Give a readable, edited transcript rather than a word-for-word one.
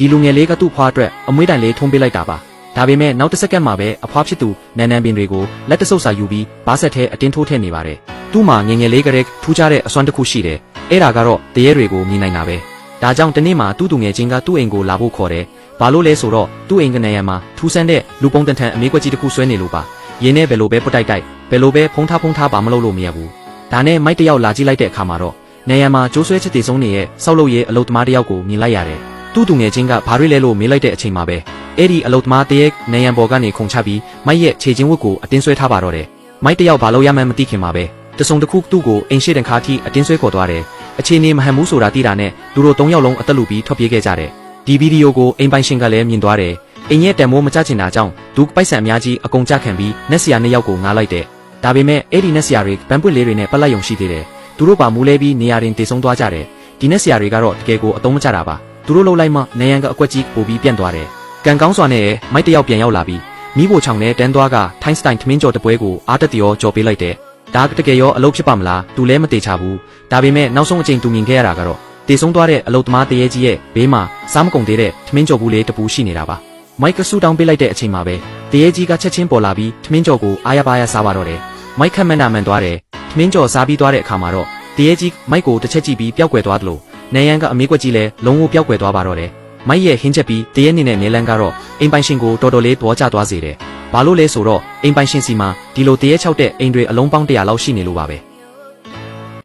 ဒီလူငယ်လေးကသူ့ဖွားအတွက်အမွေးတိုင်လေးထုံးပေးလိုက်တာပါဒါပေမဲ့နောက်တစ်စက္ကန့်မှာပဲအဖွားဖြစ်သူနန်နန်ပင်တွေကိုလက်တဆုပ်စာယူပြီးဘားဆက်ထဲအတင်းထိုးထည့်နေပါတယ်သူ့မှာငငယ်လေးကလေးထူးခြားတဲ့အစွမ်းတစ်ခုရှိတယ်အဲ့ဒါကတော့တရေတွေကိုမြင်နိုင်တာပဲဒါကြောင့်တနေ့မှာသူ့သူငယ်ချင်းကသူ့အိမ်ကိုလာဖို့ခေါ်တယ်ဘာလို့လဲဆိုတော့သူ့အိမ်ကနေရံမှာထူးဆန်းတဲ့လူပုံတန်ထန်အမေးကွက်ကြီးတစ်ခုဆွဲနေလို့ပါရင်းနဲ့ဘယ်လိုပဲပုတ်တိုက်တိုက်ဘယ်လိုပဲဖုံးထားပါမလုပ်လို့မရဘူးဒါနဲ့မိုက်တယောက်လာကြည့်လိုက်တဲ့အခါမှာတော့နေရံမှာကျိုးဆွဲချစ်တည်ဆုံးနေရဲ့ဆောက်လုပ်ရေးအလုပ်သမားတယောက်ကိုမြင်လိုက်ရတယ်သူ့သူငယ်ချင်းကဘာတွေလဲလို့မေးလိုက်တဲ့အချိန်မှာပဲအဲ့ဒီအလုတ်သမားတရက်နေရန်ပေါ်ကနေခုန်ချပြီးမိုက်ရဲ့ခြေချင်းဝတ်ကိုအတင်းဆွဲထားပါတော့တယ်မိုက်တယောက်ဘာလို့ရမှန်းမသိခင်မှာပဲတစုံတစ်ခုသူ့ကိုအိမ်ရှိတန်ခါထိအတင်းဆွဲခေါ်သွားတယ်အခြေအနေမဟန်ဘူးဆိုတာသိတာနဲ့သူတို့၃ယောက်လုံးအသက်လူပြီးထွက်ပြေးခဲ့ကြတယ်ဒီဗီဒီယိုကိုအိမ်ပိုင်ရှင်ကလည်းမြင်သွားတယ်အိမ်ရဲ့တန်မိုးမကြချင်တာကြောင့်သူပိုက်ဆံအများကြီးအကုန်ကြခံပြီးနက်ဆရာ၂ယောက်ကိုငားလိုက်တယ်ဒါပေမဲ့အဲ့ဒီနက်ဆရာတွေဗန်ပွင့်လေးတွေနဲ့ပတ်လက်ယုံရှိသေးတယ်သူတို့ပါမူးလဲပြီးနေရာတွင်တည်ဆုံသွားကြတယ်ဒီနက်ဆရာတွေကတော့တကယ်ကိုအသုံးမချတာပါသူတို့လှုပ်လိုက်မှနေရန်ကအကွက်ကြီးပို့ပြီးပြန့်သွားတယ်ကံကောင်းစွာနဲ့မိုက်တယောက်ပြန်ရောက်လာပြီးမိဖို့ချောင်နဲ့တန်းသွားကထိုင်းစတိုင်ထမင်းကြော်တပွဲကိုအားတက်တရောကြော်ပေးလိုက်တယ်ဒါတကယ်ရောအလုပ်ဖြစ်ပါမလားသူလည်းမတေချဘူးဒါပေမဲ့နောက်ဆုံးအချိန်သူမြင်ခဲ့ရတာကတော့တေဆုံးသွားတဲ့အလုပ်သမားတရေကြီးရဲ့ဘေးမှာစားမကုန်သေးတဲ့ထမင်းကြော်ဘူးလေးတပူရှိနေတာပါမိုက်ကဆူတောင်းပေးလိုက်တဲ့အချိန်မှာပဲတရေကြီးကချက်ချင်းပေါ်လာပြီးထမင်းကြော်ကိုအားရပါးရစားပါတော့တယ်မိုက်ခက်မှန်တာမှန်သွားတယ်ထမင်းကြော်စားပြီးသွားတဲ့အခါမှာတော့တရေကြီးမိုက်ကိုတစ်ချက်ကြည့်ပြီးပျောက်ကွယ်သွားတယ်လို့နေရန်ကအမေးကွက်ကြီးလဲလုံးဝပျောက်ကွယ်သွားပါတော့တယ်မိုက်ရဲ့ဟင်းချက်ပြီးတရေနေနဲ့နေလန်းကတော့အိမ်ပိုင်ရှင်ကိုတော်တော်လေးပေါ်ကျသွားစေတယ်ဘာလို့လဲဆိုတော့အိမ်ပိုင်ရှင်စီမှာဒီလိုတရေချောက်တဲ့အိမ်တွေအလုံးပေါင်း100လောက်ရှိနေလို့ပါပဲ